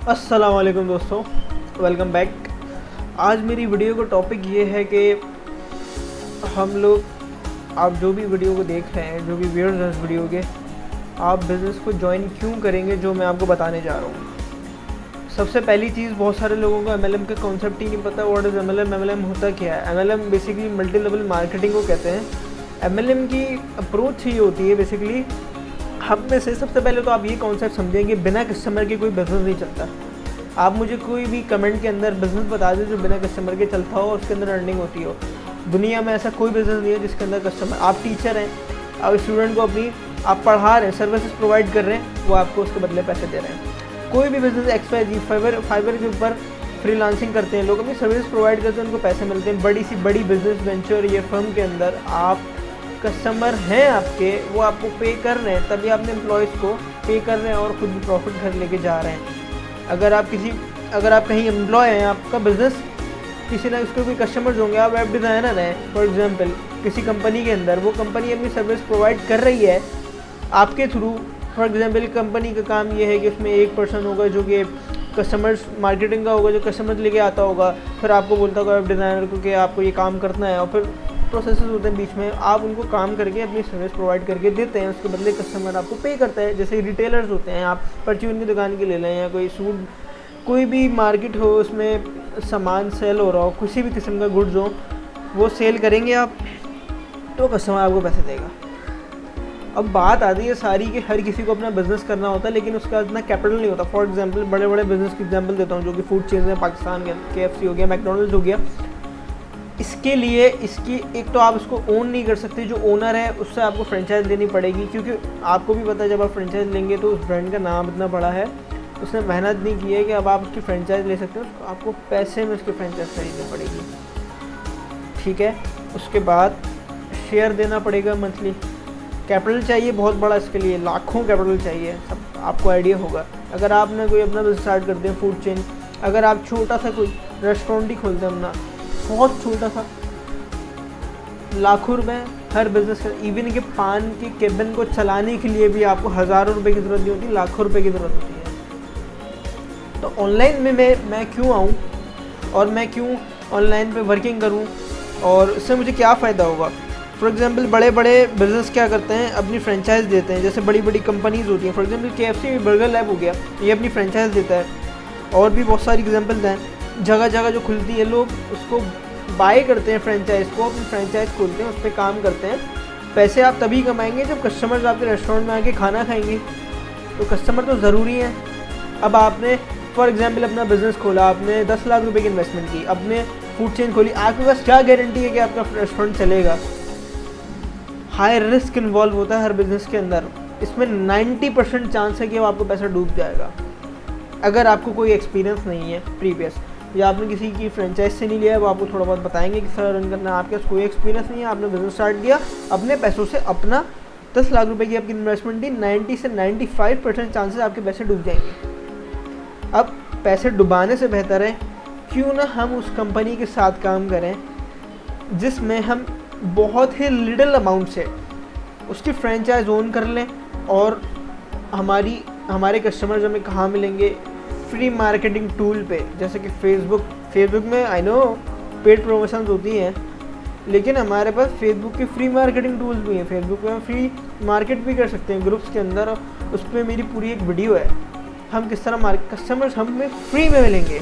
अस्सलाम वालेकुम दोस्तों, वेलकम बैक। आज मेरी वीडियो का टॉपिक ये है कि हम लोग, आप जो भी वीडियो को देख रहे हैं, जो भी व्यूअर्स हैं इस वीडियो के, आप बिज़नेस को ज्वाइन क्यों करेंगे, जो मैं आपको बताने जा रहा हूँ। सबसे पहली चीज़, बहुत सारे लोगों को MLM का कॉन्सेप्ट ही नहीं पता। व्हाट इज़ MLM होता क्या है? MLM basically multi level marketing को कहते हैं। MLM की अप्रोच ही होती है बेसिकली, हम में से सबसे पहले तो आप ये कॉन्सेप्ट समझेंगे, बिना कस्टमर के कोई बिज़नेस नहीं चलता। आप मुझे कोई भी कमेंट के अंदर बिज़नेस बता दें जो बिना कस्टमर के चलता हो और उसके अंदर अर्निंग होती हो। दुनिया में ऐसा कोई बिज़नेस नहीं है जिसके अंदर कस्टमर, आप टीचर हैं, आप स्टूडेंट को अपनी आप पढ़ा रहे हैं, सर्विसेज प्रोवाइड कर रहे हैं, वो आपको उसके बदले पैसे दे रहे हैं। कोई भी बिज़नेस XYZ फाइवर के ऊपर फ्रीलांसिंग करते हैं लोग, अपनी सर्विस प्रोवाइड करते हैं, उनको पैसे मिलते हैं। बड़ी सी बड़ी बिज़नेस वेंचर या फर्म के अंदर आप कस्टमर हैं आपके, वो आपको पे कर रहे हैं, तभी आपने एम्प्लॉयज़ को पे कर रहे हैं और ख़ुद भी प्रॉफिट घर लेके जा रहे हैं। अगर आप कहीं एम्प्लॉय हैं, आपका बिज़नेस किसी ना उसके कोई कस्टमर्स होंगे, आप वेब डिज़ाइनर हैं फॉर एग्जांपल किसी कंपनी के अंदर, वो कंपनी अपनी सर्विस प्रोवाइड कर रही है आपके थ्रू। फॉर एग्जांपल कंपनी का काम ये है कि उसमें एक पर्सन होगा जो कि कस्टमर्स मार्केटिंग का होगा, जो कस्टमर्स लेके आता होगा, फिर आपको बोलता होगा वेब डिज़ाइनर को कि आपको ये काम करना है, और फिर प्रोसेसेस होते हैं बीच में, आप उनको काम करके अपनी सर्विस प्रोवाइड करके देते हैं, उसके बदले कस्टमर आपको पे करता है। जैसे रिटेलर्स होते हैं, आप परचून की दुकान की ले लें, या कोई सूट, कोई भी मार्केट हो उसमें सामान सेल हो रहा हो, किसी भी किस्म का गुड्स हो, वो सेल करेंगे आप, तो कस्टमर आपको पैसे देगा। अब बात आती है सारी कि हर किसी को अपना बिज़नेस करना होता है, लेकिन उसका इतना कैपिटल नहीं होता। फॉर एग्जांपल बड़े बड़े बिज़नेस की एग्जांपल देता हूँ, जो कि फूड चेन है पाकिस्तान के, KFC हो गया, मैकडोनल्ड्स हो गया। इसके लिए इसकी एक तो आप इसको ओन नहीं कर सकते, जो ओनर है उससे आपको फ्रेंचाइज लेनी पड़ेगी, क्योंकि आपको भी पता है जब आप फ्रेंचाइज लेंगे तो उस ब्रांड का नाम इतना बड़ा है, उसने मेहनत नहीं की है कि अब आप उसकी फ्रेंचाइज ले सकते हो, आपको पैसे में उसकी फ्रेंचाइज खरीदनी पड़ेगी। ठीक है, उसके बाद शेयर देना पड़ेगा मंथली। कैपिटल चाहिए बहुत बड़ा, इसके लिए लाखों कैपिटल चाहिए, सब आपको आइडिया होगा। अगर आपने कोई अपना बिजनेस स्टार्ट करते हैं फूड चेन, अगर आप छोटा सा कोई रेस्टोरेंट ही खोलते हैं अपना, बहुत छोटा सा, लाखों रुपए हर बिज़नेस का। इवन के पान के केबिन को चलाने के लिए भी आपको हज़ारों रुपए की ज़रूरत नहीं होती, लाखों रुपए की ज़रूरत होती है। तो ऑनलाइन में मैं क्यों आऊँ और मैं क्यों ऑनलाइन पे वर्किंग करूँ, और इससे मुझे क्या फ़ायदा होगा। फॉर एग्जांपल बड़े बड़े बिज़नेस क्या करते हैं, अपनी फ्रेंचाइज देते हैं। जैसे बड़ी बड़ी कंपनीज़ होती हैं, for example KFC burger lab हो गया, ये अपनी फ्रेंचाइज देता है, और भी बहुत सारी एग्जांपल्स हैं। जगह जगह जो खुलती है, लोग उसको बाय करते हैं, फ्रेंचाइज़ को, अपनी फ्रेंचाइज खोलते हैं, उस पर काम करते हैं। पैसे आप तभी कमाएंगे जब कस्टमर्स आपके रेस्टोरेंट में आके खाना खाएंगे, तो कस्टमर तो ज़रूरी है। अब आपने फॉर एग्जांपल अपना बिज़नेस खोला, आपने 10 लाख रुपए की इन्वेस्टमेंट की, अपने फूड चेन खोली, आपके पास क्या गारंटी है कि आपका रेस्टोरेंट चलेगा। हाई रिस्क इन्वॉल्व होता है हर बिज़नेस के अंदर, इसमें 90% चांस है कि आपको पैसा डूब जाएगा अगर आपको कोई एक्सपीरियंस नहीं है प्रीवियस, या आपने किसी की फ्रेंचाइज से नहीं लिया है, वो आपको थोड़ा बहुत बताएंगे कि सर रन करना है, आपके पास कोई एक्सपीरियंस नहीं है, आपने बिज़नेस स्टार्ट किया अपने पैसों से, अपना 10 लाख रुपए की आपकी इन्वेस्टमेंट दी, 90 से 95% चांसेस आपके पैसे डूब जाएंगे। अब पैसे डुबाने से बेहतर है क्यों ना हम उस कंपनी के साथ काम करें जिसमें हम बहुत ही लिटिल अमाउंट से उसकी फ्रेंचाइज ओन कर लें, और हमारे कस्टमर्स हमें कहाँ मिलेंगे, फ्री मार्केटिंग टूल पे, जैसे कि फेसबुक में आई नो पेड प्रमोशंस होती हैं, लेकिन हमारे पास फेसबुक के फ्री मार्केटिंग टूल्स भी हैं। फेसबुक पे हम फ्री मार्केट भी कर सकते हैं ग्रुप्स के अंदर, उस पर मेरी पूरी एक वीडियो है, हम किस तरह कस्टमर्स हमें फ्री में मिलेंगे,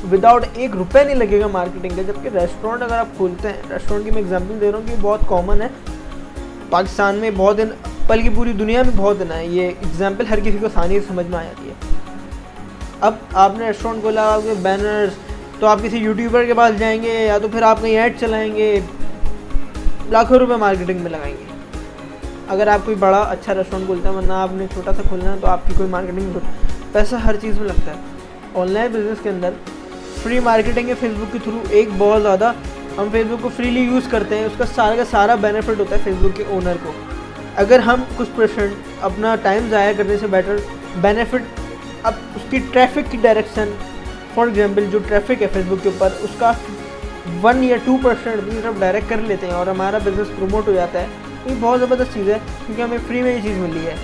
विदाउट एक रुपये नहीं लगेगा मार्केटिंग का। जबकि रेस्टोरेंट अगर आप खोलते हैं, रेस्टोरेंट की मैं एग्जांपल दे रहा हूँ कि बहुत कॉमन है पाकिस्तान में, बहुत दिन, बल्कि पूरी दुनिया में बहुत दिन है, ये एग्जांपल हर किसी को आसानी से समझ में आ जाती है। अब आपने रेस्टोरेंट खोला, आपके बैनर्स, तो आप किसी यूट्यूबर के पास जाएंगे, या तो फिर आप कहीं ऐड चलाएंगे, लाखों रुपए मार्केटिंग में लगाएंगे। अगर आप कोई बड़ा अच्छा रेस्टोरेंट खोलते हैं, वरना आपने छोटा सा खोलना है, तो आपकी कोई मार्केटिंग, पैसा हर चीज़ में लगता है। ऑनलाइन बिजनेस के अंदर फ्री मार्केटिंग है फेसबुक के थ्रू, एक बहुत ज़्यादा, हम फेसबुक को फ्रीली यूज़ करते हैं, उसका सारा का सारा बेनिफिट होता है फेसबुक के ओनर को। अगर हम कुछ % अपना टाइम ज़ाया करने से बेटर बेनिफिट, अब उसकी ट्रैफिक की डायरेक्शन, फॉर एग्जांपल जो ट्रैफिक है फेसबुक के ऊपर, उसका 1 या 2% अपनी तरफ डायरेक्ट कर लेते हैं और हमारा बिज़नेस प्रमोट हो जाता है। ये बहुत ज़बरदस्त चीज़ है, क्योंकि हमें फ्री में ये चीज़ मिली है।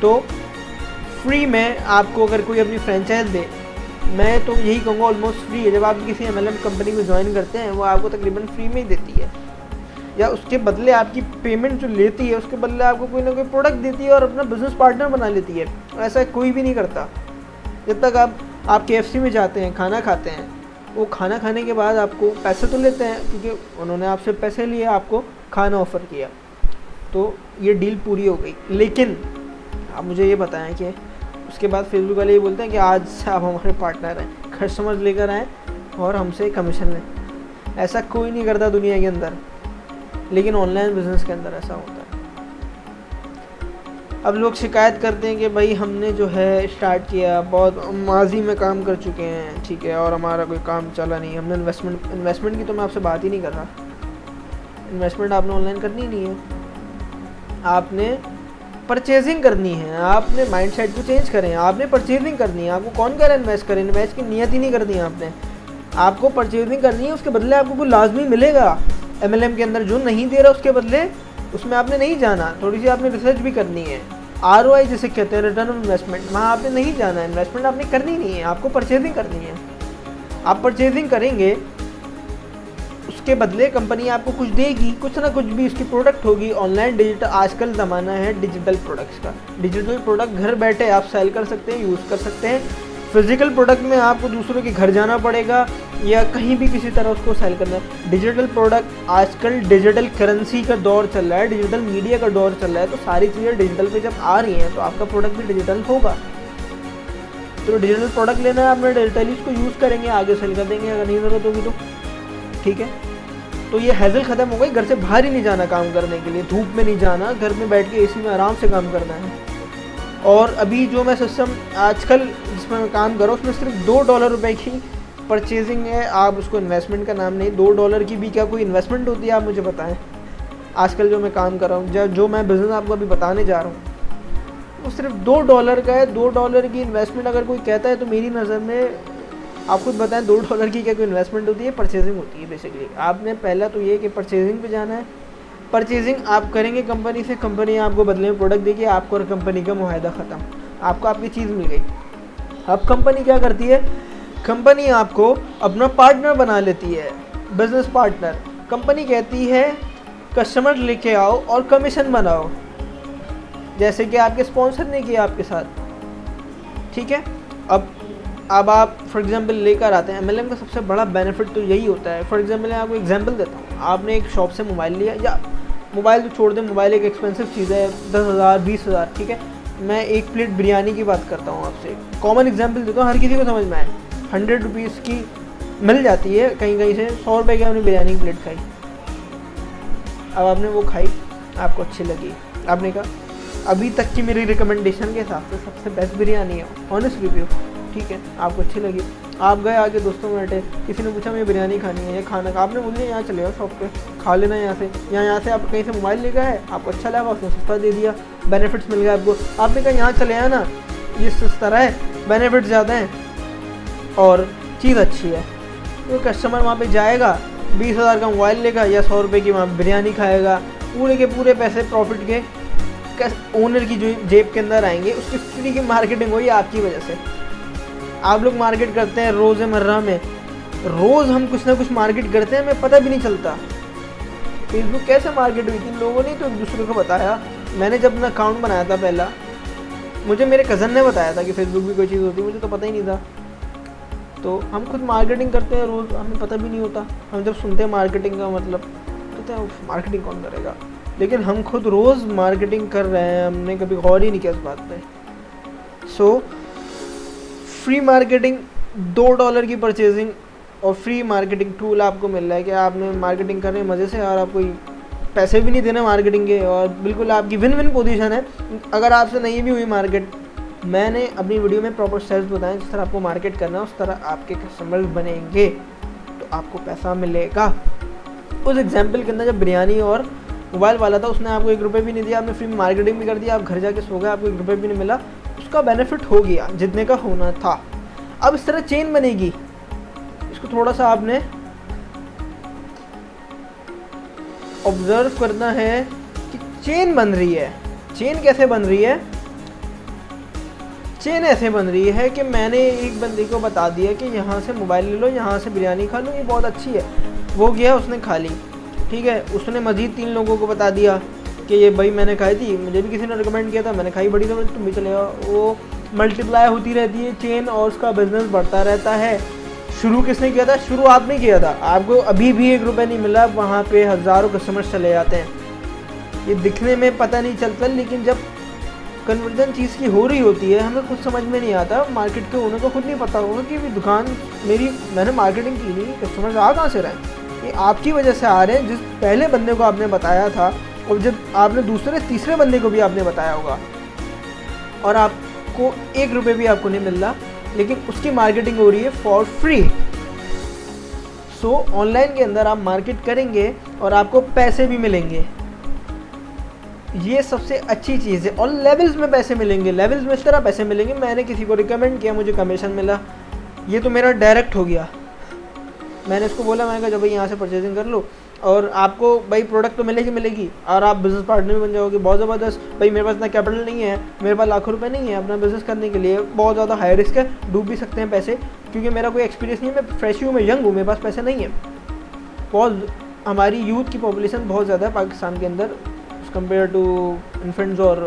तो फ्री में आपको अगर कोई अपनी फ्रेंचाइज दे, मैं तो यही कहूँगा ऑलमोस्ट फ्री है। जब आप किसी MLM कंपनी को ज्वाइन करते हैं वो आपको तकरीबन फ्री में ही देती है, या उसके बदले आपकी पेमेंट जो लेती है उसके बदले आपको कोई ना कोई प्रोडक्ट देती है और अपना बिजनेस पार्टनर बना लेती है। ऐसा कोई भी नहीं करता। जब तक आप KFC में जाते हैं, खाना खाते हैं, वो खाना खाने के बाद आपको पैसे तो लेते हैं क्योंकि उन्होंने आपसे पैसे लिए, आपको खाना ऑफ़र किया, तो ये डील पूरी हो गई। लेकिन आप मुझे ये बताएं कि उसके बाद फेसबुक वाले ये बोलते हैं कि आज से आप हमारे पार्टनर हैं, कस्टमर लेकर आएँ और हमसे कमीशन लें। ऐसा कोई नहीं करता दुनिया के अंदर, लेकिन ऑनलाइन बिजनेस के अंदर ऐसा होता है। अब लोग शिकायत करते हैं कि भाई हमने जो है स्टार्ट किया, बहुत माजी में काम कर चुके हैं, ठीक है, और हमारा कोई काम चला नहीं, हमने इन्वेस्टमेंट की तो मैं आपसे बात ही नहीं कर रहा। इन्वेस्टमेंट आपने ऑनलाइन करनी नहीं है, आपने परचेजिंग करनी है। आपने माइंडसेट को चेंज करें, आपने परचेजिंग करनी है। आपको कौन कह रहा है इन्वेस्ट करें? इन्वेस्ट की नियत ही नहीं करनी है आपने। आपको परचेजिंग करनी है, उसके बदले आपको कोई लाजमी मिलेगा। MLM के अंदर जो नहीं दे रहा उसके बदले उसमें आपने नहीं जाना। थोड़ी सी आपने रिसर्च भी करनी है। ROI जिसे कहते हैं, रिटर्न ऑन इन्वेस्टमेंट, वहाँ आपने नहीं जाना है। इन्वेस्टमेंट आपने करनी नहीं है, आपको परचेजिंग करनी है। आप परचेजिंग करेंगे, उसके बदले कंपनी आपको कुछ देगी, कुछ ना कुछ भी उसकी प्रोडक्ट होगी। ऑनलाइन डिजिटल, आजकल ज़माना है डिजिटल प्रोडक्ट्स का। डिजिटल प्रोडक्ट घर बैठे आप सेल कर सकते हैं, यूज़ कर सकते हैं। फिजिकल प्रोडक्ट में आपको दूसरों के घर जाना पड़ेगा या कहीं भी किसी तरह उसको सेल करना है। डिजिटल प्रोडक्ट, आजकल डिजिटल करेंसी का दौर चल रहा है, डिजिटल मीडिया का दौर चल रहा है, तो सारी चीज़ें डिजिटल पे जब आ रही हैं तो आपका प्रोडक्ट भी डिजिटल होगा। तो डिजिटल प्रोडक्ट लेना है आपने, डिजिटली उसको यूज़ करेंगे, आगे सेल कर देंगे अगर नहीं ज़रूरत होगी तो, ठीक है। तो ये हैजल ख़त्म हो गई, घर से बाहर ही नहीं जाना काम करने के लिए, धूप में नहीं जाना, घर में बैठ के AC में आराम से काम करना है। और अभी जो मैं सिस्टम आजकल जिसमें मैं काम कर रहा हूँ उसमें सिर्फ $2 की परचेजिंग है। आप उसको इन्वेस्टमेंट का नाम नहीं, $2 की भी क्या कोई इन्वेस्टमेंट होती है? आप मुझे बताएं। आजकल जो मैं काम कर रहा हूँ, जो मैं बिज़नेस आपको अभी बताने जा रहा हूँ, वो सिर्फ $2 का है। $2 की इन्वेस्टमेंट अगर कोई कहता है तो मेरी नज़र में, आप खुद बताएं, $2 की क्या कोई इन्वेस्टमेंट होती है? परचेजिंग होती है बेसिकली। आपने पहला तो ये कि परचेजिंग पे जाना है। परचेजिंग आप करेंगे कंपनी से, कंपनी आपको बदले में प्रोडक्ट देगी, आपको और कंपनी का मुआहदा ख़त्म, आपको आपकी चीज़ मिल गई। अब कंपनी क्या करती है? कंपनी आपको अपना पार्टनर बना लेती है, बिजनेस पार्टनर। कंपनी कहती है कस्टमर लेके आओ और कमीशन बनाओ, जैसे कि आपके स्पॉन्सर ने किया आपके साथ, ठीक है। अब आप फॉर एग्जांपल लेकर आते हैं। MLM का सबसे बड़ा बेनिफिट तो यही होता है। फॉर एग्जांपल मैं आपको एग्जांपल देता हूँ। आपने एक शॉप से मोबाइल लिया, या मोबाइल तो छोड़ दें, मोबाइल एक एक्सपेंसिव चीज़ है, 10,000 20,000, ठीक है। मैं एक प्लेट बिरयानी की बात करता हूँ आपसे, कॉमन एग्जांपल देता हूँ, हर किसी को समझ में आए। 100 रुपीज़ की मिल जाती है कहीं कहीं से, 100 रुपये की आपने बिरयानी की प्लेट खाई। अब आपने वो खाई, आपको अच्छी लगी, आपने कहा अभी तक की मेरी रिकमेंडेशन के हिसाब से सबसे बेस्ट बिरयानी है, ऑनेस्ट रिव्यू, ठीक है, आपको अच्छी लगी। आप गए आगे दोस्तों में बैठे, किसी ने पूछा मुझे बिरयानी खानी है या खाना का, आपने बोल दिया यहाँ चले जाओ शॉप पे, खा लेना यहाँ से। यहाँ से आप कहीं से मोबाइल ले गए, आपको अच्छा लगा, उसने सस्ता दे दिया, बेनिफिट्स मिल गया आपको। आपने कहा यहाँ चले आना, ये सस्ता है, बेनिफिट्स ज़्यादा हैं और चीज़ अच्छी है। तो कस्टमर वहाँ पे जाएगा, 20,000 का मोबाइल लेगा या 100 रुपये की वहाँ बिरयानी खाएगा, पूरे के पूरे पैसे प्रॉफिट के ओनर की जो जेब के अंदर आएंगे। उसकी फ्री की मार्केटिंग हुई आपकी वजह से। आप लोग मार्केट करते हैं रोज़मर्रा में, रोज़ हम कुछ ना कुछ मार्केट करते हैं, हमें पता भी नहीं चलता। फेसबुक कैसे मार्केट हुई थी, लोगों ने तो एक दूसरे को बताया। मैंने जब अपना अकाउंट बनाया था पहला, मुझे मेरे कज़न ने बताया था कि फेसबुक भी कोई चीज़ होती है, मुझे तो पता ही नहीं था। तो हम खुद मार्केटिंग करते हैं रोज़, हमें पता भी नहीं होता। हम जब सुनते हैं मार्केटिंग का मतलब कहते हैं मार्केटिंग कौन करेगा, लेकिन हम खुद रोज़ मार्केटिंग कर रहे हैं, हमने कभी गौर ही नहीं किया इस बात पे। सो फ्री मार्केटिंग, $2 की परचेजिंग और फ्री मार्केटिंग टूल आपको मिल रहा है कि आपने मार्केटिंग कर रहे हैं मज़े से और आपको पैसे भी नहीं देने मार्केटिंग के, और बिल्कुल आपकी विन विन पोजीशन है। अगर आपसे नहीं भी हुई मार्केट, मैंने अपनी वीडियो में प्रॉपर स्टेप्स बताए, जिस तरह आपको मार्केट करना है उस तरह आपके कस्टमर्स बनेंगे तो आपको पैसा मिलेगा। उस एग्जाम्पल के अंदर जब बिरयानी और मोबाइल वाला था, उसने आपको $1 भी नहीं दिया, आपने फ्री मार्केटिंग भी कर दिया, आप घर जाके सो गए, आपको $1 भी नहीं मिला, उसका बेनिफिट हो गया जितने का होना था। अब इस तरह चेन बनेगी, इसको थोड़ा सा आपने ऑब्जर्व करना है कि चेन बन रही है। चेन कैसे बन रही है? चेन ऐसे बन रही है कि मैंने एक बंदे को बता दिया कि यहाँ से मोबाइल ले लो, यहाँ से बिरयानी खा लो, ये बहुत अच्छी है। वो गया, उसने खा ली, ठीक है। उसने मज़ीद 3 लोगों को बता दिया कि ये भाई मैंने खाई थी, मुझे भी किसी ने रिकमेंड किया था, मैंने खाई, बड़ी तो तुम भी चले जाओ। वो मल्टीप्लाई होती रहती है चेन और उसका बिज़नेस बढ़ता रहता है। शुरू किसने किया था? शुरू आपने किया था। आपको अभी भी 1 रुपये नहीं मिला, वहाँ पे हज़ारों कस्टमर्स चले जाते हैं। ये दिखने में पता नहीं चलता, लेकिन जब कन्वर्जन चीज़ की हो रही होती है हमें खुद समझ में नहीं आता। मार्केट के ओनर को खुद नहीं पता होगा कि भी दुकान मैंने मार्केटिंग की नहीं, कस्टमर्स आ कहाँ से रहे हैं। ये आपकी वजह से आ रहे हैं, जिस पहले बंदे को आपने बताया था और जब आपने दूसरे तीसरे बंदे को भी आपने बताया होगा, और आपको 1 रुपये भी आपको नहीं मिल रहा, लेकिन उसकी मार्केटिंग हो रही है फॉर फ्री। सो ऑनलाइन के अंदर आप मार्केट करेंगे और आपको पैसे भी मिलेंगे, ये सबसे अच्छी चीज़ है। और लेवल्स में पैसे मिलेंगे, लेवल्स में इस तरह पैसे मिलेंगे, मैंने किसी को रिकमेंड किया, मुझे कमीशन मिला, ये तो मेरा डायरेक्ट हो गया। मैंने इसको बोला, मैंने कहा जब भाई यहाँ से परचेजिंग कर लो और आपको भाई प्रोडक्ट तो मिलेगी और आप बिज़नेस पार्टनर भी बन जाओगे। बहुत ज़बरदस्त। भाई मेरे पास इतना कैपिटल नहीं है, मेरे पास लाखों रुपए नहीं है अपना बिज़नेस करने के लिए, बहुत ज़्यादा हाई रिस्क है, डूब भी सकते हैं पैसे, क्योंकि मेरा कोई एक्सपीरियंस नहीं है, मैं फ्रेश हूँ, मैं यंग हूँ, मेरे पास पैसे नहीं है। बहुत हमारी यूथ की पॉपुलेशन बहुत ज़्यादा है पाकिस्तान के अंदर कंपेयर टू इन्फेंट्स और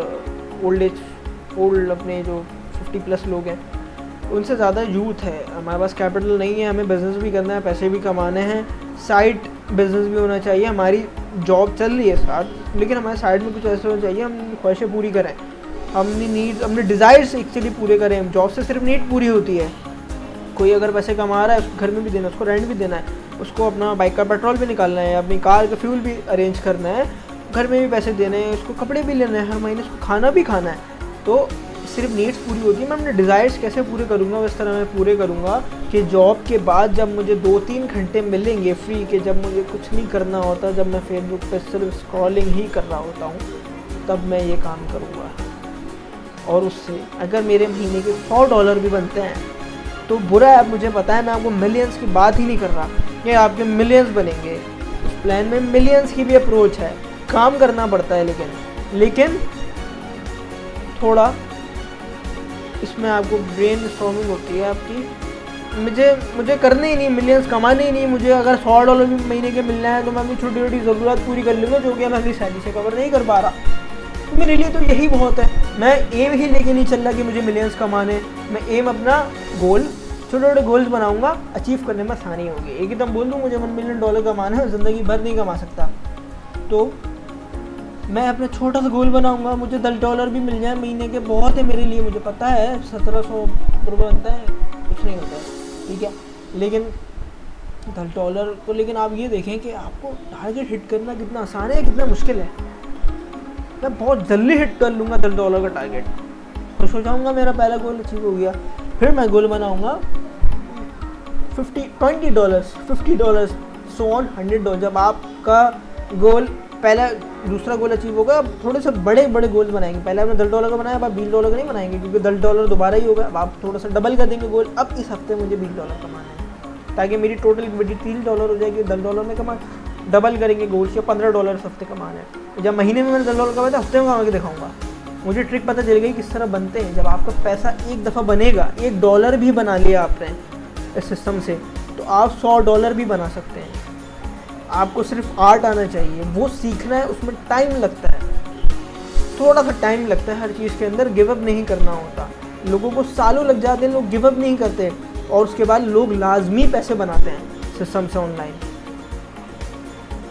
ओल्ड अपने जो 50+ लोग हैं, उनसे ज़्यादा यूथ है। हमारे पास कैपिटल नहीं है, हमें बिज़नेस भी करना है, पैसे भी कमाने हैं, साइड बिज़नेस भी होना चाहिए। हमारी जॉब चल रही है साथ, लेकिन हमारे साइड में कुछ ऐसा होना चाहिए, हम ख्वाहिशें पूरी करें, अपनी नीड्स, अपने डिज़ायर्स एक्चुअली पूरे करें। जॉब से सिर्फ नीड पूरी होती है। कोई अगर पैसे कमा रहा है, उसको घर में भी देना है, उसको रेंट भी देना है, उसको अपना बाइक का पेट्रोल भी निकालना है, अपनी कार का फ्यूल भी अरेंज करना है, घर में भी पैसे देने हैं, उसको कपड़े भी लेने हैं, हर महीने उसको खाना भी खाना है। तो सिर्फ नीड्स पूरी होती है। मैं अपने डिज़ायर्स कैसे पूरे करूँगा, उस तरह मैं पूरे करूँगा कि जॉब के बाद जब मुझे 2-3 घंटे मिलेंगे फ्री के, जब मुझे कुछ नहीं करना होता, जब मैं फेसबुक पे सिर्फ स्क्रॉलिंग ही कर रहा होता हूँ, तब मैं ये काम करूँगा। और उससे अगर मेरे महीने के $100 भी बनते हैं तो बुरा है, मुझे पता है, मैं आपको मिलियंस की बात ही नहीं कर रहा कि आपके मिलियंस बनेंगे। उस प्लान में मिलियंस की भी अप्रोच है, काम करना पड़ता है, लेकिन थोड़ा इसमें आपको ब्रेन स्टॉर्मिंग होती है आपकी। मुझे करने ही नहीं, मिलियंस कमाने ही नहीं। मुझे अगर $100 भी महीने के मिलना है तो मैं अपनी छोटी छोटी ज़रूरत पूरी कर लूँगा, जो कि मैं अपनी सैलरी से कवर नहीं कर पा रहा। तो मेरे लिए तो यही बहुत है। मैं एम ही लेके नहीं चल रहा कि मुझे मिलियंस कमाने, मैं एम अपना गोल, छोटे छोटे गोल्स बनाऊंगा, अचीव करने में आसानी होगी। एक एकदम बोल दूँ मुझे $1 मिलियन कमाना है, ज़िंदगी भर नहीं कमा सकता, तो मैं अपना छोटा सा गोल बनाऊंगा, मुझे $10 भी मिल जाए महीने के, बहुत है मेरे लिए। मुझे पता है 1700 रुपये बनता है, कुछ नहीं होता है, ठीक है, लेकिन $10 को, लेकिन आप ये देखें कि आपको टारगेट हिट करना कितना आसान है, कितना मुश्किल है। मैं बहुत जल्दी हिट कर लूँगा $10 का टारगेट, खुश हो जाऊँगा, मेरा पहला गोल अचीव हो गया। फिर मैं गोल बनाऊँगा $20, $50, सो ऑन, $100। जब आपका गोल पहला दूसरा गोल अचीव होगा, अब थोड़े से बड़े गोल्स बनाएंगे। पहले आपने $10 का बनाया, अब आप $20 का नहीं बनाएंगे, क्योंकि $10 दोबारा ही होगा। अब आप थोड़ा सा डबल कर देंगे गोल, अब इस हफ्ते मुझे $20 कमाना है, ताकि मेरी टोटल $30 हो जाएगी। $10 में कमा, डबल करेंगे गोल्स, या $15 इस हफ्ते कमाना है। जब महीने में मैंने $10 कमाया, हफ्ते में कमा के दिखाऊंगा। मुझे ट्रिक पता चल गई किस तरह बनते हैं। जब आपका पैसा एक दफ़ा बनेगा, $1 भी बना लिया आपने इस सिस्टम से, तो आप $100 भी बना सकते हैं। आपको सिर्फ आर्ट आना चाहिए, वो सीखना है, उसमें टाइम लगता है, थोड़ा सा टाइम लगता है हर चीज़ के अंदर। गिव अप नहीं करना होता, लोगों को सालों लग जाते हैं, लोग गिव अप नहीं करते, और उसके बाद लोग लाजमी पैसे बनाते हैं सिस्टम से ऑनलाइन।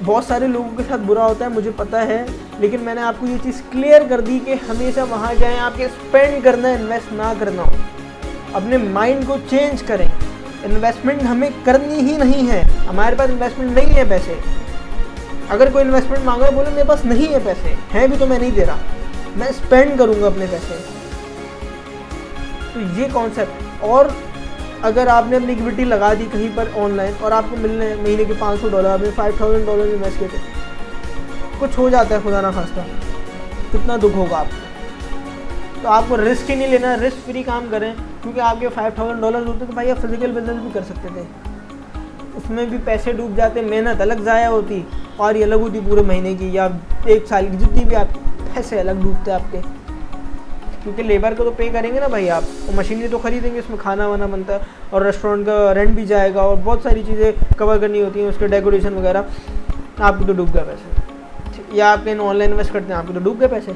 बहुत सारे लोगों के साथ बुरा होता है, मुझे पता है, लेकिन मैंने आपको ये चीज़ क्लियर कर दी कि हमेशा वहाँ जाएँ, आपके स्पेंड करना है, इन्वेस्ट ना करना हो। अपने माइंड को चेंज करें, इन्वेस्टमेंट हमें करनी ही नहीं है। हमारे पास इन्वेस्टमेंट नहीं है पैसे। अगर कोई इन्वेस्टमेंट मांग रहा है, बोले मेरे पास नहीं है पैसे, हैं भी तो मैं नहीं दे रहा, मैं स्पेंड करूँगा अपने पैसे। तो ये कॉन्सेप्ट। और अगर आपने अपनी इक्विटी लगा दी कहीं पर ऑनलाइन और आपको मिल रहे हैं महीने के $500, आपने $5000 इन्वेस्ट किए थे, कुछ हो जाता है खुदा ना खास्ता, कितना दुख होगा आपको। तो आपको रिस्क ही नहीं लेना, रिस्क फ्री काम करें, क्योंकि आपके $5000 होते तो भाई आप फिजिकल बिजनेस भी कर सकते थे, उसमें भी पैसे डूब जाते, मेहनत अलग ज़ाया होती और ये अलग होती पूरे महीने की या 1 साल की, जितनी भी आप पैसे अलग डूबते आपके। क्योंकि लेबर को तो पे करेंगे ना भाई आप, तो मशीनरी तो खरीदेंगे, उसमें खाना वाना बनता है और रेस्टोरेंट का रेंट भी जाएगा और बहुत सारी चीज़ें कवर करनी होती हैं, उसके डेकोरेशन वगैरह। आपको तो डूब गए पैसे, या आप कहीं ऑनलाइन इन्वेस्ट करते हैं, आपको तो डूब गए पैसे।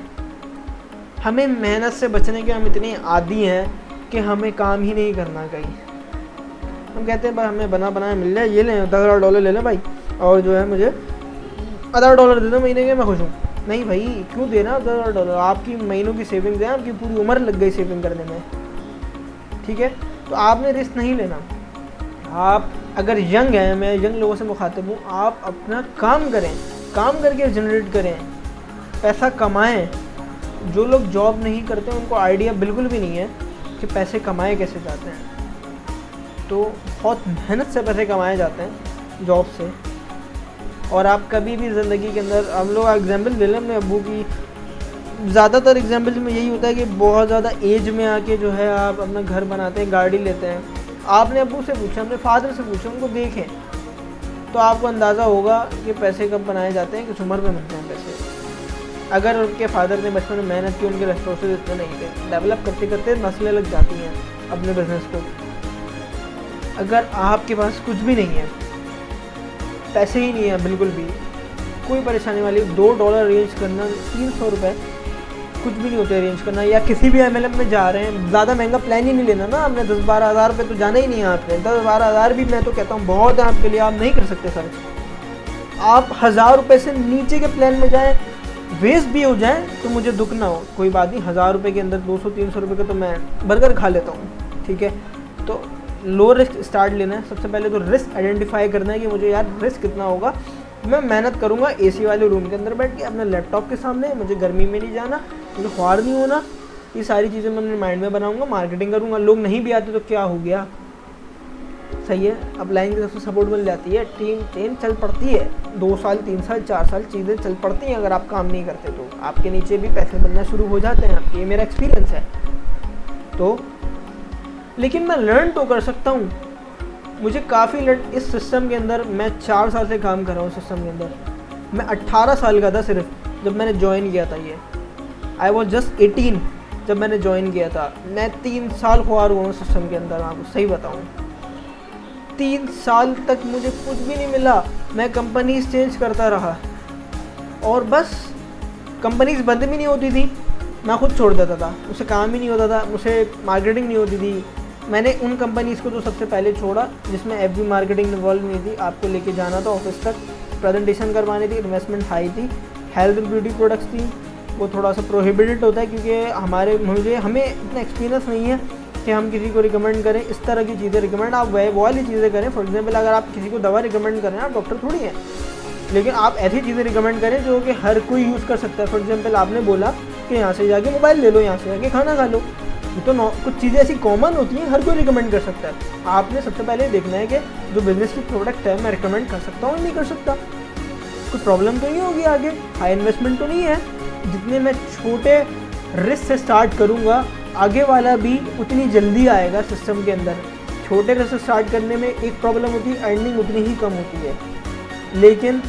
हमें मेहनत से बचने के हम इतने आदी हैं कि हमें काम ही नहीं करना कहीं। हम कहते हैं भाई हमें बना बनाया मिल जाए, ये लें $10,000 ले लें भाई, और जो है मुझे $1000 दे दो महीने के, मैं खुश हूँ। नहीं भाई, क्यों देना $1000? आपकी महीनों की सेविंग्स है, आपकी पूरी उम्र लग गई सेविंग करने में, ठीक है। तो आपने रिस्क नहीं लेना। आप अगर यंग हैं, मैं यंग लोगों से मुखातिब हूँ, आप अपना काम करें, काम करके जनरेट करें, पैसा कमाएं। जो लोग जॉब नहीं करते उनको आइडिया बिल्कुल भी नहीं है कि पैसे कमाए कैसे जाते हैं। तो बहुत मेहनत से पैसे कमाए जाते हैं जॉब से। और आप कभी भी ज़िंदगी के अंदर, हम लोग एग्जाम्पल ले लें अपने अब्बू की, ज़्यादातर एग्जाम्पल में यही होता है कि बहुत ज़्यादा एज में आके जो है आप अपना घर बनाते हैं, गाड़ी लेते हैं। आपने अब्बू से पूछा, अपने फादर से पूछा, उनको देखें तो आपको अंदाज़ा होगा कि पैसे कब बनाए जाते हैं, किस उम्र में बनते हैं पैसे। अगर उनके फादर ने बचपन में मेहनत की, उनके रिसोर्सेज इतने नहीं थे, डेवलप करते करते नस्लें लग जाती हैं अपने बिजनेस को। अगर आपके पास कुछ भी नहीं है, पैसे ही नहीं है बिल्कुल भी, कोई परेशानी वाली, $2 अरेंज करना, $300 कुछ भी नहीं होता अरेंज करना। या किसी भी MLM में जा रहे हैं, ज़्यादा महंगा प्लान ही नहीं लेना ना आपने, 10-12 हज़ार रुपये तो जाना ही नहीं है आपने। 10-12 हज़ार भी मैं तो कहता हूँ बहुत है आपके लिए, आप नहीं कर सकते सर। आप $1000 से नीचे के प्लान में जाएँ, वेस्ट भी हो जाए तो मुझे दुख ना हो, कोई बात नहीं। $1000 के अंदर 200-300 रुपये का तो मैं बर्गर खा लेता हूँ, ठीक है। तो लो रिस्क स्टार्ट लेना है। सबसे पहले तो रिस्क आइडेंटिफाई करना है कि मुझे यार रिस्क कितना होगा। मैं मेहनत करूँगा AC वाले रूम के अंदर बैठ के अपने लैपटॉप के सामने, मुझे गर्मी में नहीं जाना, मुझे ख्वार नहीं होना, ये सारी चीज़ें मैं अपने माइंड में बनाऊँगा, मार्केटिंग करूँगा। लोग नहीं भी आते तो क्या हो गया, सही है, अब लाइन की सबसे सपोर्ट मिल जाती है, टीम चेन चल पड़ती है। 2 साल 3 साल 4 साल चीज़ें चल पड़ती हैं। अगर आप काम नहीं करते तो आपके नीचे भी पैसे बनना शुरू हो जाते हैं आपके, ये मेरा एक्सपीरियंस है। तो लेकिन मैं लर्न तो कर सकता हूँ, मुझे काफ़ी इस सिस्टम के अंदर, मैं 4 साल से काम कर रहा हूँ सिस्टम के अंदर। मैं 18 साल का था सिर्फ जब मैंने ज्वाइन किया था, ये आई वॉज जस्ट 18 जब मैंने ज्वाइन किया था। मैं 3 साल ख्वार हुआ हूँ सिस्टम के अंदर, आपको सही बताऊँ। 3 साल तक मुझे कुछ भी नहीं मिला, मैं कंपनीज चेंज करता रहा और बस कंपनीज बंद भी नहीं होती थी, मैं खुद छोड़ देता था, मुझसे काम ही नहीं होता था, मुझसे मार्केटिंग नहीं होती थी। मैंने उन कंपनीज़ को तो सबसे पहले छोड़ा जिसमें FB मार्केटिंग इन्वॉल्व नहीं थी। आपको लेके जाना था ऑफिस तक, प्रेजेंटेशन करवानी थी, इन्वेस्टमेंट हाई थी। हेल्थ एंड ब्यूटी प्रोडक्ट्स थी, वो थोड़ा सा प्रोहिबिटेड होता है क्योंकि हमें इतना एक्सपीरियंस नहीं है कि हम किसी को रिकमेंड करें इस तरह की चीज़ें। रिकमेंड आप वो वाली चीज़ें करें, फॉर एग्जांपल अगर आप किसी को दवा रिकमेंड करें, आप डॉक्टर थोड़ी हैं, लेकिन आप ऐसी चीज़ें रिकमेंड करें जो कि हर कोई यूज़ कर सकता है। फॉर एग्जांपल आपने बोला कि यहाँ से जाके मोबाइल ले लो, यहाँ से जाके खाना खा लो, तो कुछ चीज़ें ऐसी कॉमन होती हैं, हर कोई रिकमेंड कर सकता है। आपने सबसे पहले देखना है कि जो बिजनेस की प्रोडक्ट है मैं रिकमेंड कर सकता हूँ, नहीं कर सकता, कुछ प्रॉब्लम तो नहीं होगी आगे, हाई इन्वेस्टमेंट तो नहीं है। जितने मैं छोटे रिस्क से स्टार्ट करूँगा, आगे वाला भी उतनी जल्दी आएगा सिस्टम के अंदर। छोटे रिस्क से स्टार्ट करने में एक प्रॉब्लम होती है, अर्निंग उतनी ही कम होती है, लेकिन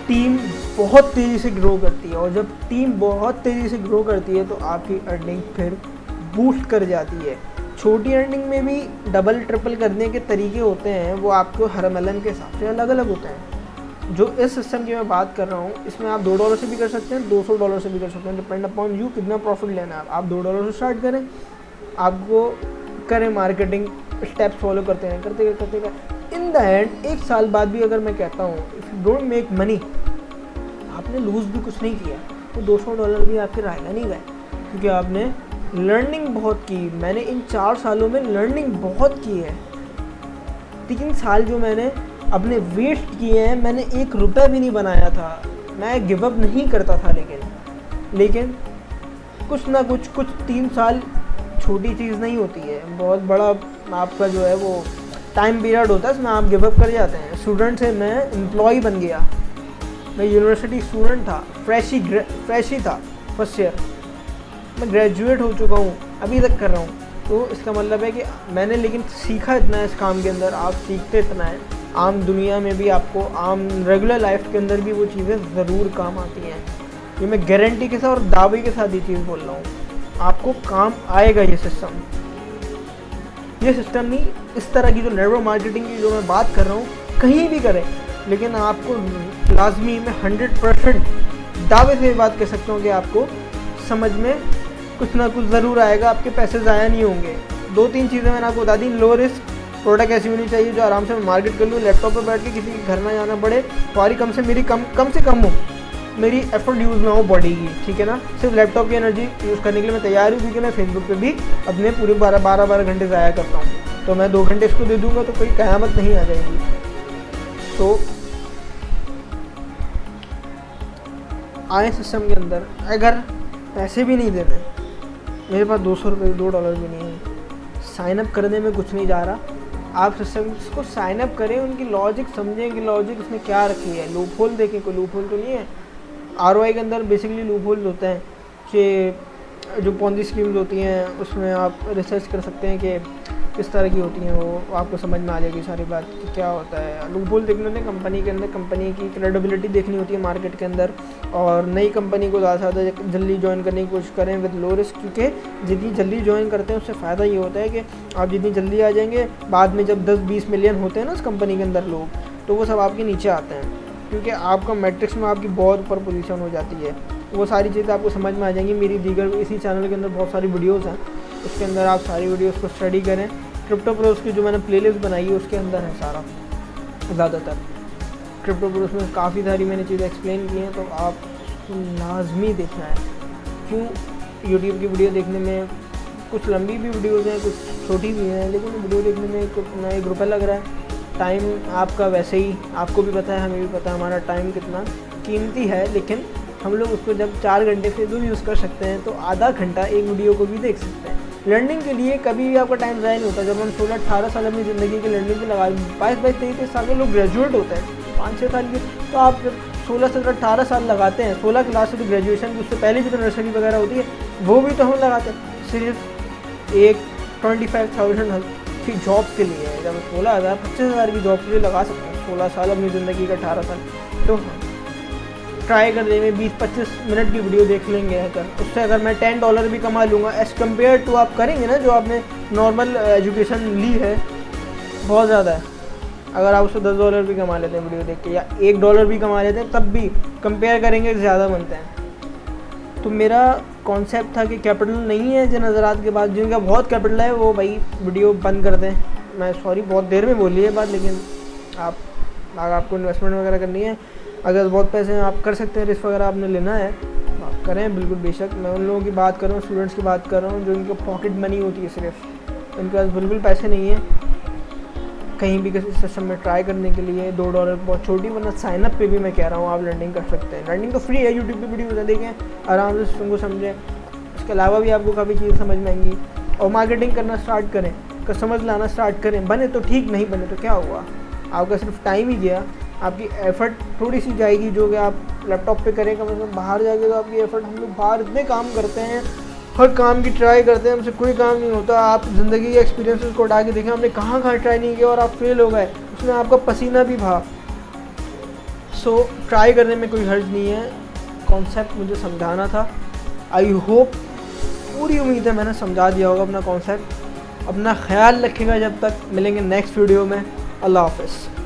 टीम बहुत तेज़ी से ग्रो करती है। और जब टीम बहुत तेज़ी से ग्रो करती है तो आपकी अर्निंग फिर बूस्ट कर जाती है। छोटी अर्निंग में भी डबल ट्रिपल करने के तरीके होते हैं, वो आपको हर MLM के हिसाब से अलग अलग होते हैं। जो इस सिस्टम की मैं बात कर रहा हूँ, इसमें आप $2 से भी कर सकते हैं, $200 से भी कर सकते हैं, डिपेंड अपॉन यू कितना प्रॉफिट लेना है। आप $2 से स्टार्ट करें, आपको करें मार्केटिंग स्टेप्स फॉलो करते हैं, करते इन द एंड 1 साल बाद भी अगर मैं कहता हूँ if you don't make money, आपने लूज़ भी कुछ नहीं किया, तो $200 भी आपके रायगा नहीं गए, क्योंकि आपने लर्निंग बहुत की। मैंने इन 4 सालों में लर्निंग बहुत की है। 3 साल जो मैंने अपने वेस्ट किए हैं, मैंने $1 भी नहीं बनाया था। मैं गिव अप नहीं करता था, लेकिन कुछ ना कुछ 3 साल छोटी चीज़ नहीं होती है, बहुत बड़ा आपका जो है वो टाइम पीरियड होता है, इसमें आप गिव अप कर जाते हैं। स्टूडेंट से मैं एम्प्लॉय बन गया, मैं यूनिवर्सिटी स्टूडेंट था, फ्रेश ही था, फर्स्ट ईयर, मैं ग्रेजुएट हो चुका हूँ, अभी तक कर रहा हूँ। तो इसका मतलब है कि मैंने लेकिन सीखा इतना है इस काम के अंदर, आप सीखते इतना है, आम दुनिया में भी आपको, आम रेगुलर लाइफ के अंदर भी वो चीज़ें ज़रूर काम आती हैं। ये मैं गारंटी के साथ और दावे के साथ ये चीज़ बोल रहा हूँ। आपको काम आएगा ये सिस्टम। ये सिस्टम नहीं, इस तरह की जो नेटवर्क मार्केटिंग की जो मैं बात कर रहा हूँ, कहीं भी करें, लेकिन आपको लाजमी में 100% दावे से बात कर सकता हूँ कि आपको समझ में कुछ ना कुछ ज़रूर आएगा, आपके पैसे ज़ाया नहीं होंगे। 2-3 चीज़ें मैंने आपको बता दी। लो रिस्क प्रोडक्ट ऐसी होनी चाहिए जो आराम से मैं मार्केट कर लूँ, लैपटॉप पर बैठ के किसी के घर ना जाना पड़े, सवारी कम से कम हो, मेरी एफर्ट यूज़ ना हो बॉडी की, ठीक है ना। सिर्फ लैपटॉप की एनर्जी यूज़ करने के लिए मैं तैयार हूँ, क्योंकि मैं फेसबुक पे भी अपने पूरे 12 घंटे ज़ाया करता हूँ। तो मैं 2 घंटे इसको दे दूँगा तो कोई क़यामत नहीं आ जाएगी। तो आए सिस्टम के अंदर, अगर पैसे भी नहीं देने, मेरे पास 200 रुपये $2 भी नहीं है, साइन अप करने में कुछ नहीं जा रहा, आप सिस्टम को साइन अप करें, उनकी लॉजिक समझें कि लॉजिक उसने क्या रखी है, लूप होल देखें, कोई लूप होल तो नहीं है। ROI के अंदर बेसिकली लूप होल्स होते हैं कि जो पॉन्जी स्कीम्स होती हैं उसमें आप रिसर्च कर सकते हैं कि किस तरह की होती हैं, वो आपको समझ में आ जाएगी सारी बात कि क्या होता है। लूप होल देखने होते हैं कंपनी के अंदर, कंपनी की क्रेडिबिलिटी देखनी होती है मार्केट के अंदर, और नई कंपनी को ज़्यादा से ज़्यादा जल्दी ज्वाइन करने की कोशिश करें विद लो रिस्क, क्योंकि जितनी जल्दी ज्वाइन करते हैं उससे फ़ायदा ये होता है कि आप जितनी जल्दी आ जाएंगे, बाद में जब 10-20 मिलियन होते हैं ना उस कंपनी के अंदर लोग, तो वो सब आपके नीचे आते हैं, क्योंकि आपका मैट्रिक्स में आपकी बहुत ऊपर पोजीशन हो जाती है। वो सारी चीज़ें आपको समझ में आ जाएंगी। मेरी दीगर इसी चैनल के अंदर बहुत सारी वीडियोज़ हैं, उसके अंदर आप सारी वीडियोज़ को स्टडी करें। क्रिप्टो प्रोस की जो मैंने प्लेलिस्ट बनाई है उसके अंदर है सारा, ज़्यादातर क्रिप्टो प्रोस में काफ़ी सारी मैंने चीज़ें एक्सप्लेन की हैं, तो आप लाजमी देखना है। क्यों, यूट्यूब की वीडियो देखने में कुछ लंबी भी वीडियोज़ हैं, कुछ छोटी भी हैं, लेकिन वीडियो देखने में एक रुपये लग रहा है। टाइम आपका वैसे ही, आपको भी पता है, हमें भी पता है हमारा टाइम कितना कीमती है, लेकिन हम लोग उसको जब 4 घंटे से भी यूज़ कर सकते हैं तो आधा घंटा एक वीडियो को भी देख सकते हैं। लर्निंग के लिए कभी भी आपका टाइम ज़ाया नहीं होता। जब हम 16-18 साल अपनी ज़िंदगी की लर्निंग पे लगा, 22-23 साल के लोग ग्रेजुएट होते हैं, 5-6 साल के, तो आप जब 16-17-18 साल लगाते हैं, 16 क्लास से तो ग्रेजुएशन, उससे पहले भी तो नर्सरी वगैरह होती है, वो भी तो हम लगाते हैं सिर्फ एक 25,000 की जॉब के लिए। जब 16,000 25,000 की जॉब के लिए लगा सकते हैं 16 साल अपनी ज़िंदगी का, 18 साल, तो ट्राई करने में 20-25 मिनट की वीडियो देख लेंगे अगर, उससे अगर मैं $10 भी कमा लूँगा एज़ कम्पेयर टू आप करेंगे ना जो आपने नॉर्मल एजुकेशन ली है, बहुत ज़्यादा है। अगर आप उससे $10 भी कमा लेते हैं वीडियो देख के, या $1 भी कमा लेते हैं, तब भी कंपेयर करेंगे ज़्यादा बनते हैं। तो मेरा कॉन्सेप्ट था कि कैपिटल नहीं है जिन हज़रात के बाद, जिनका बहुत कैपिटल है वो भाई वीडियो बंद कर दें। मैं सॉरी बहुत देर में बोली है बात, लेकिन अगर आपको इन्वेस्टमेंट वगैरह करनी है, अगर बहुत पैसे आप कर सकते हैं, रिस्क वगैरह आपने लेना है आप करें, बिल्कुल बेशक। मैं उन लोगों की बात कर रहा हूँ, स्टूडेंट्स की बात कर रहा हूँ जो इनका पॉकेट मनी होती है, सिर्फ इनके पास बिल्कुल पैसे नहीं है कहीं भी किसी सिस्टम में ट्राई करने के लिए। $2 बहुत छोटी, वरना साइनअप पे भी मैं कह रहा हूँ आप लर्निंग कर सकते हैं। लर्निंग तो फ्री है, यूट्यूब पे वीडियो देखें, आराम से सिस्टम को समझें। इसके अलावा भी आपको काफ़ी चीज़ें समझ में आएंगी, और मार्केटिंग करना स्टार्ट करें, कस्टमर्स लाना स्टार्ट करें। बने तो ठीक, नहीं बने तो क्या हुआ, आपका सिर्फ टाइम ही गया, आपकी एफ़र्ट थोड़ी सी जाएगी जो कि आप लैपटॉप पे करें। कम से कम बाहर जाके तो आपकी एफ़र्ट, हम लोग बाहर इतने काम करते हैं, हर काम की ट्राई करते हैं, हमसे कोई काम नहीं होता। आप ज़िंदगी के एक्सपीरियंसेस को उठा के देखें, हमने कहाँ ट्राई नहीं किया और आप फेल हो गए, उसमें आपका पसीना भी भा। सो ट्राई करने में कोई हर्ज नहीं है, कॉन्सेप्ट मुझे समझाना था। आई होप, पूरी उम्मीद है मैंने समझा दिया होगा अपना कॉन्सेप्ट। अपना ख्याल रखिएगा, जब तक मिलेंगे नेक्स्ट वीडियो में। अल्लाह हाफ़िज़।